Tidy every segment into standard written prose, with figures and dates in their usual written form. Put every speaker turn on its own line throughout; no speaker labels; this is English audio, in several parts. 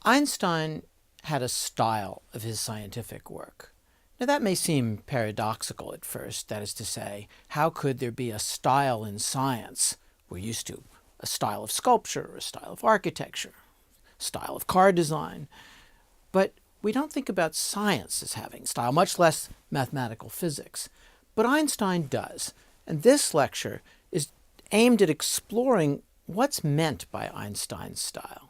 Einstein had a style of his scientific work. Now that may seem paradoxical at first, that is to say, how could there be a style in science? We're used to a style of sculpture, a style of architecture, a style of car design, but we don't think about science as having style, much less mathematical physics. But Einstein does, and this lecture is aimed at exploring what's meant by Einstein's style.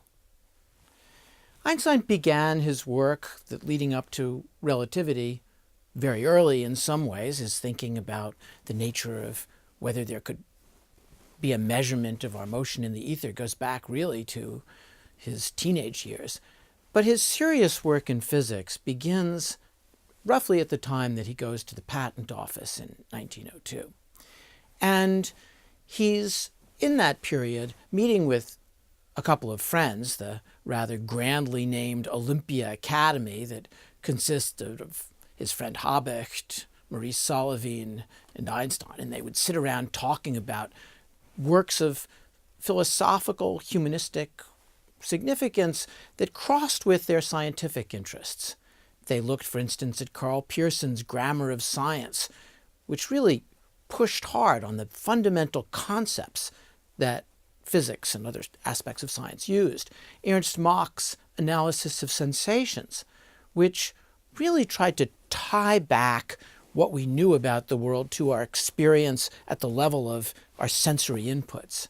Einstein began his work leading up to relativity very early in some ways, his thinking about the nature of whether there could be a measurement of our motion in the ether goes back really to his teenage years. But his serious work in physics begins roughly at the time that he goes to the patent office in 1902. And he's, in that period, meeting with a couple of friends, the rather grandly named Olympia Academy that consisted of his friend Habecht, Maurice Solovine, and Einstein. And they would sit around talking about works of philosophical, humanistic significance that crossed with their scientific interests. They looked, for instance, at Karl Pearson's Grammar of Science, which really pushed hard on the fundamental concepts that physics and other aspects of science used. Ernst Mach's Analysis of Sensations, which really tried to tie back what we knew about the world to our experience at the level of our sensory inputs.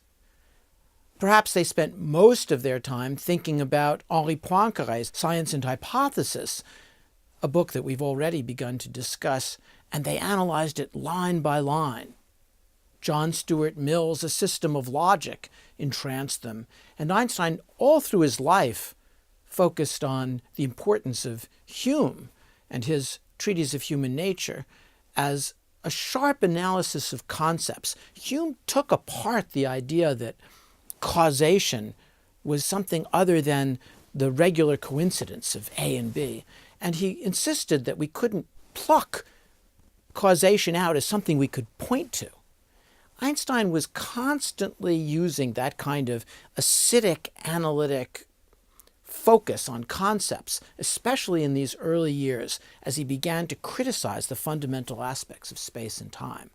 Perhaps they spent most of their time thinking about Henri Poincaré's Science and Hypothesis, a book that we've already begun to discuss, and they analyzed it line by line. John Stuart Mill's A System of Logic entranced them, and Einstein, all through his life, focused on the importance of Hume and his Treatise of Human Nature as a sharp analysis of concepts. Hume took apart the idea that causation was something other than the regular coincidence of A and B, and he insisted that we couldn't pluck causation out as something we could point to. Einstein was constantly using that kind of acidic analytic focus on concepts, especially in these early years as he began to criticize the fundamental aspects of space and time.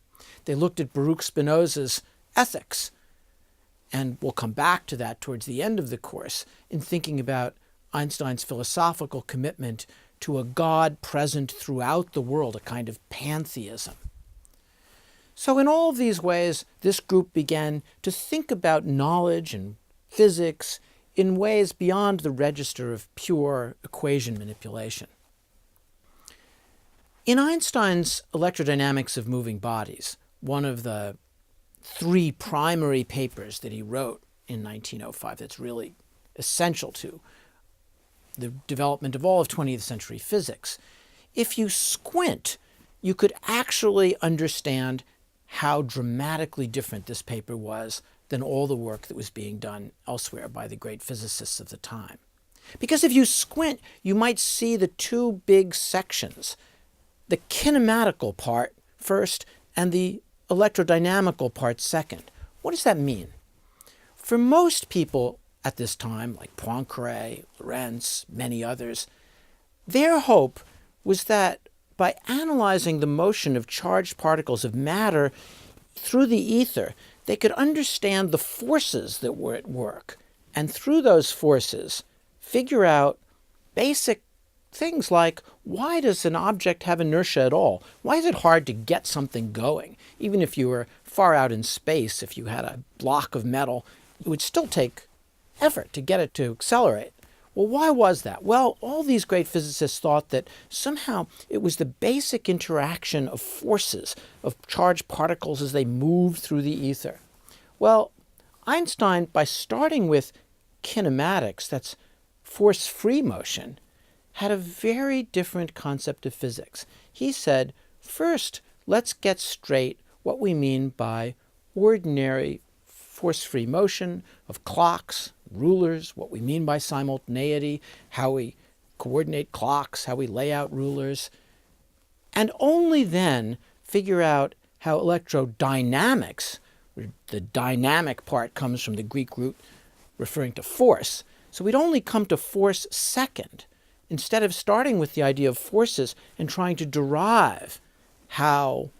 They looked at Baruch Spinoza's ethics, and we'll come back to that towards the end of the course in thinking about Einstein's philosophical commitment to a God present throughout the world, a kind of pantheism. So in all of these ways, this group began to think about knowledge and physics in ways beyond the register of pure equation manipulation. In Einstein's Electrodynamics of Moving Bodies, one of the three primary papers that he wrote in 1905 that's really essential to the development of all of 20th century physics, if you squint, you could actually understand how dramatically different this paper was than all the work that was being done elsewhere by the great physicists of the time. Because if you squint, you might see the two big sections, the kinematical part first and the electrodynamical part second. What does that mean? For most people at this time, like Poincaré, Lorentz, many others, their hope was that by analyzing the motion of charged particles of matter through the ether, they could understand the forces that were at work, and through those forces, figure out basic things like, why does an object have inertia at all? Why is it hard to get something going? Even if you were far out in space, if you had a block of metal, it would still take effort to get it to accelerate. Well, why was that? Well, all these great physicists thought that somehow it was the basic interaction of forces, of charged particles as they moved through the ether. Well, Einstein, by starting with kinematics, that's force-free motion, had a very different concept of physics. He said, first, let's get straight what we mean by ordinary force-free motion of clocks, rulers, what we mean by simultaneity, how we coordinate clocks, how we lay out rulers, and only then figure out how electrodynamics, the dynamic part comes from the Greek root referring to force, So we'd only come to force second, instead of starting with the idea of forces and trying to derive how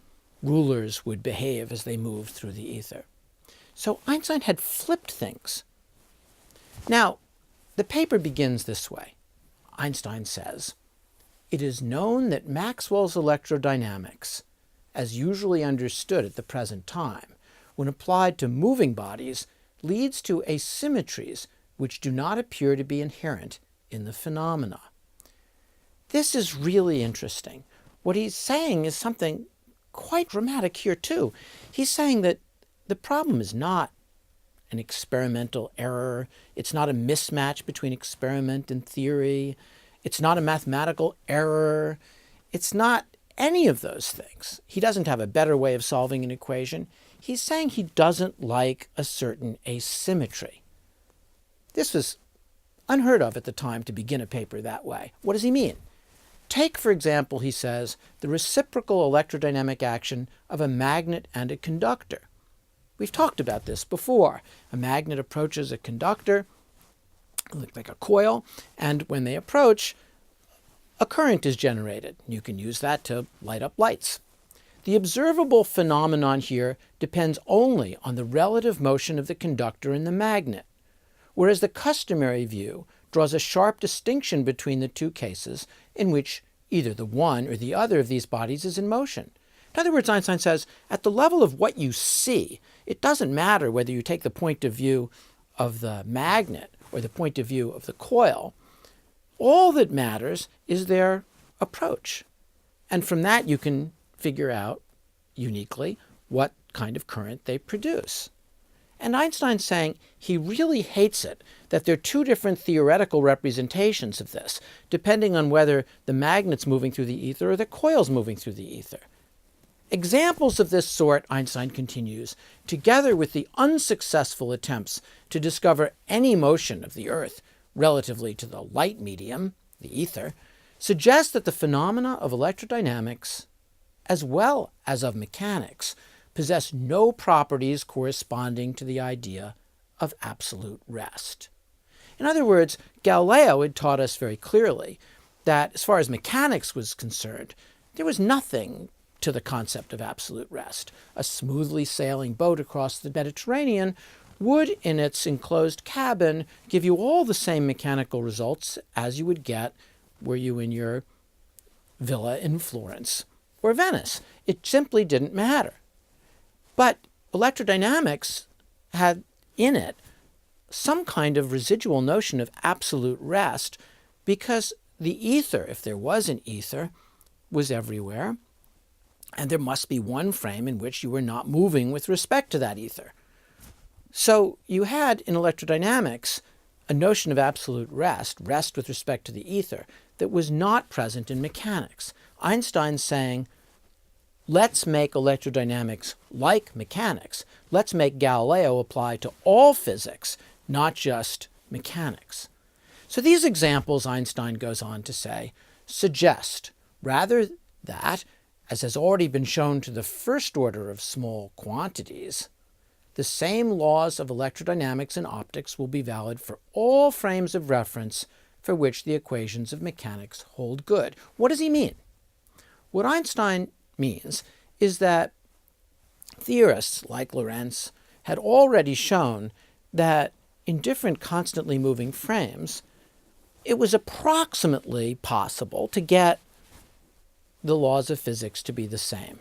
rulers would behave as they moved through the ether. So Einstein had flipped things. Now, the paper begins this way. Einstein says, "It is known that Maxwell's electrodynamics, as usually understood at the present time, when applied to moving bodies, leads to asymmetries which do not appear to be inherent in the phenomena." This is really interesting. What he's saying is something quite dramatic here, too. He's saying that the problem is not an experimental error. It's not a mismatch between experiment and theory. It's not a mathematical error. It's not any of those things. He doesn't have a better way of solving an equation. He's saying he doesn't like a certain asymmetry. This was unheard of at the time to begin a paper that way. What does he mean? Take, for example, he says, the reciprocal electrodynamic action of a magnet and a conductor. We've talked about this before. A magnet approaches a conductor, like a coil, and when they approach, a current is generated. You can use that to light up lights. The observable phenomenon here depends only on the relative motion of the conductor and the magnet, whereas the customary view draws a sharp distinction between the two cases in which either the one or the other of these bodies is in motion. In other words, Einstein says, at the level of what you see, it doesn't matter whether you take the point of view of the magnet or the point of view of the coil. All that matters is their approach. And from that, you can figure out uniquely what kind of current they produce. And Einstein's saying he really hates it that there are two different theoretical representations of this, depending on whether the magnet's moving through the ether or the coil's moving through the ether. Examples of this sort, Einstein continues, together with the unsuccessful attempts to discover any motion of the Earth relatively to the light medium, the ether, suggest that the phenomena of electrodynamics, as well as of mechanics, possess no properties corresponding to the idea of absolute rest. In other words, Galileo had taught us very clearly that as far as mechanics was concerned, there was nothing to the concept of absolute rest. A smoothly sailing boat across the Mediterranean would, in its enclosed cabin, give you all the same mechanical results as you would get were you in your villa in Florence or Venice. It simply didn't matter. But electrodynamics had in it some kind of residual notion of absolute rest because the ether, if there was an ether, was everywhere, and there must be one frame in which you were not moving with respect to that ether. So you had in electrodynamics a notion of absolute rest with respect to the ether, that was not present in mechanics. Einstein's saying, let's make electrodynamics like mechanics. Let's make Galileo apply to all physics, not just mechanics. So these examples, Einstein goes on to say, suggest rather that, as has already been shown to the first order of small quantities, the same laws of electrodynamics and optics will be valid for all frames of reference for which the equations of mechanics hold good. What does he mean? What Einstein means is that theorists like Lorentz had already shown that in different constantly moving frames, it was approximately possible to get the laws of physics to be the same.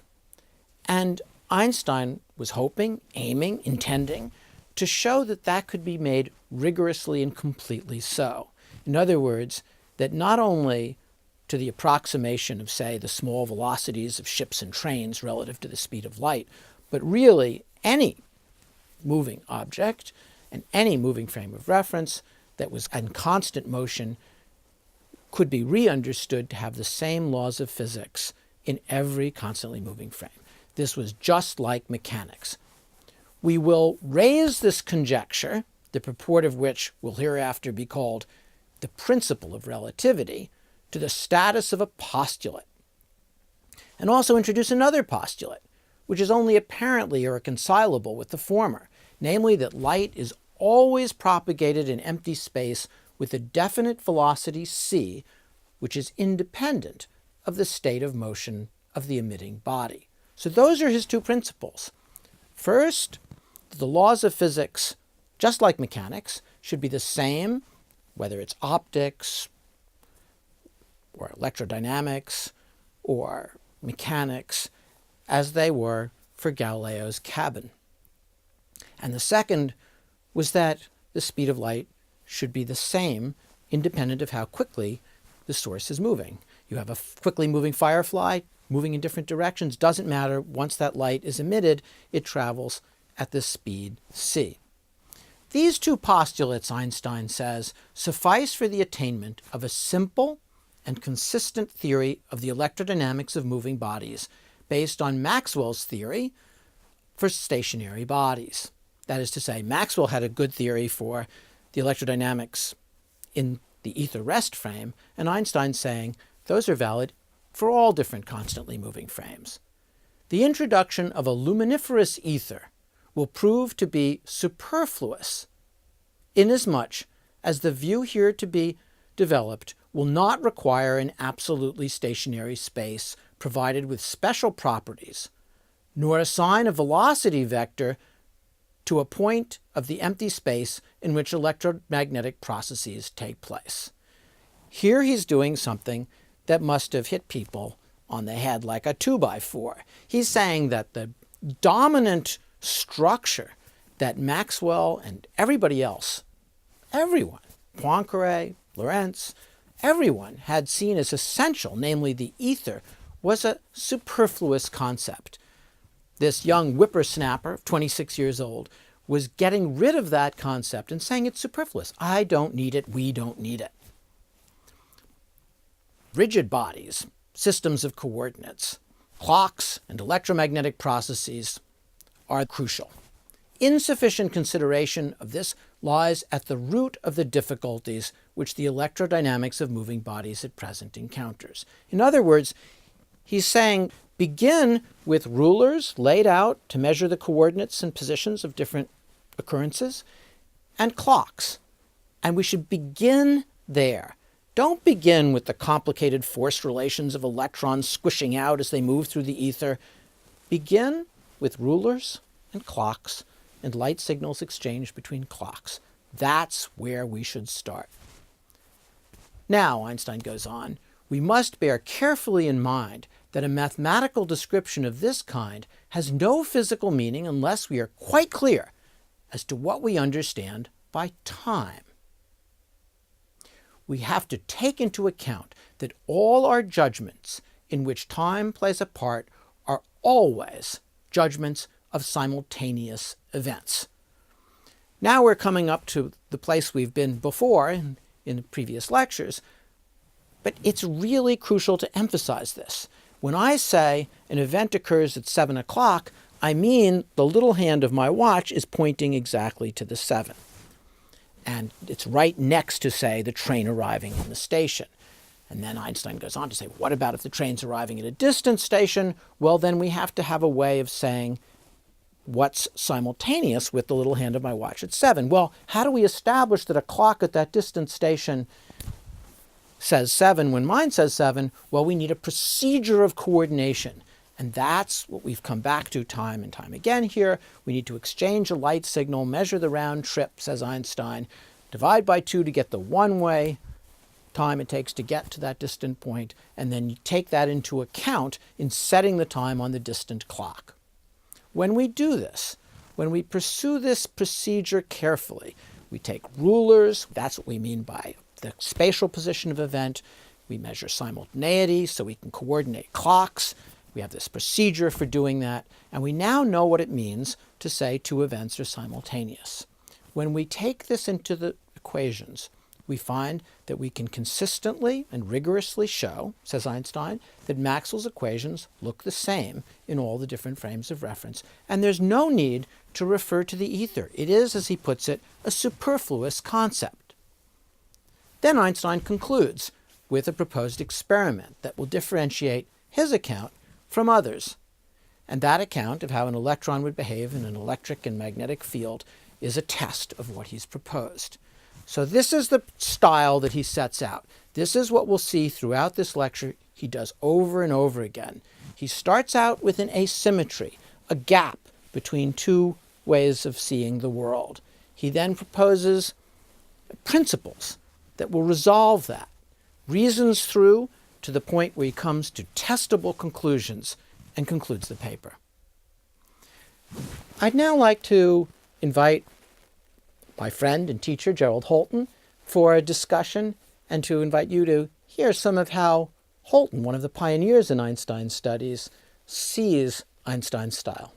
And Einstein was hoping, aiming, intending to show that that could be made rigorously and completely so. In other words, that not only to the approximation of, say, the small velocities of ships and trains relative to the speed of light, but really any moving object and any moving frame of reference that was in constant motion could be re-understood to have the same laws of physics in every constantly moving frame. This was just like mechanics. We will raise this conjecture, the purport of which will hereafter be called the principle of relativity, to the status of a postulate, and also introduce another postulate, which is only apparently irreconcilable with the former, namely that light is always propagated in empty space with a definite velocity c, which is independent of the state of motion of the emitting body. So those are his two principles. First, the laws of physics, just like mechanics, should be the same, whether it's optics or electrodynamics or mechanics, as they were for Galileo's cabin. And the second was that the speed of light should be the same, independent of how quickly the source is moving. You have a quickly moving firefly moving in different directions. Doesn't matter. Once that light is emitted, it travels at the speed c. These two postulates, Einstein says, suffice for the attainment of a simple and consistent theory of the electrodynamics of moving bodies based on Maxwell's theory for stationary bodies. That is to say, Maxwell had a good theory for the electrodynamics in the ether rest frame, and Einstein's saying those are valid for all different constantly moving frames. The introduction of a luminiferous ether will prove to be superfluous, inasmuch as the view here to be developed will not require an absolutely stationary space provided with special properties, nor assign a velocity vector to a point of the empty space in which electromagnetic processes take place. Here he's doing something that must have hit people on the head like a 2x4. He's saying that the dominant structure that Maxwell and everybody else, everyone, Poincaré, Lorentz, everyone had seen as essential, namely the ether, was a superfluous concept. This young whippersnapper, 26 years old, was getting rid of that concept and saying it's superfluous. I don't need it. We don't need it. Rigid bodies, systems of coordinates, clocks, and electromagnetic processes are crucial. Insufficient consideration of this lies at the root of the difficulties which the electrodynamics of moving bodies at present encounters. In other words, he's saying begin with rulers laid out to measure the coordinates and positions of different occurrences, and clocks. And we should begin there. Don't begin with the complicated force relations of electrons squishing out as they move through the ether. Begin with rulers and clocks and light signals exchanged between clocks. That's where we should start. Now, Einstein goes on, we must bear carefully in mind that a mathematical description of this kind has no physical meaning unless we are quite clear as to what we understand by time. We have to take into account that all our judgments in which time plays a part are always judgments of simultaneous events. Now we're coming up to the place we've been before in previous lectures, but it's really crucial to emphasize this. When I say an event occurs at 7 o'clock, I mean the little hand of my watch is pointing exactly to the 7. And it's right next to, say, the train arriving in the station. And then Einstein goes on to say, what about if the train's arriving at a distant station? Well, then we have to have a way of saying what's simultaneous with the little hand of my watch at 7. Well, how do we establish that a clock at that distant station says 7 when mine says 7? Well, we need a procedure of coordination. And that's what we've come back to time and time again here. We need to exchange a light signal, measure the round trip, says Einstein, divide by 2 to get the one-way time it takes to get to that distant point, and then you take that into account in setting the time on the distant clock. When we do this, when we pursue this procedure carefully, we take rulers, that's what we mean by the spatial position of event. We measure simultaneity so we can coordinate clocks. We have this procedure for doing that, and we now know what it means to say two events are simultaneous. When we take this into the equations, we find that we can consistently and rigorously show, says Einstein, that Maxwell's equations look the same in all the different frames of reference, and there's no need to refer to the ether. It is, as he puts it, a superfluous concept. Then Einstein concludes with a proposed experiment that will differentiate his account from others. And that account of how an electron would behave in an electric and magnetic field is a test of what he's proposed. So this is the style that he sets out. This is what we'll see throughout this lecture he does over and over again. He starts out with an asymmetry, a gap between two ways of seeing the world. He then proposes principles that will resolve that, reasons through to the point where he comes to testable conclusions and concludes the paper. I'd now like to invite my friend and teacher, Gerald Holton, for a discussion and to invite you to hear some of how Holton, one of the pioneers in Einstein studies, sees Einstein's style.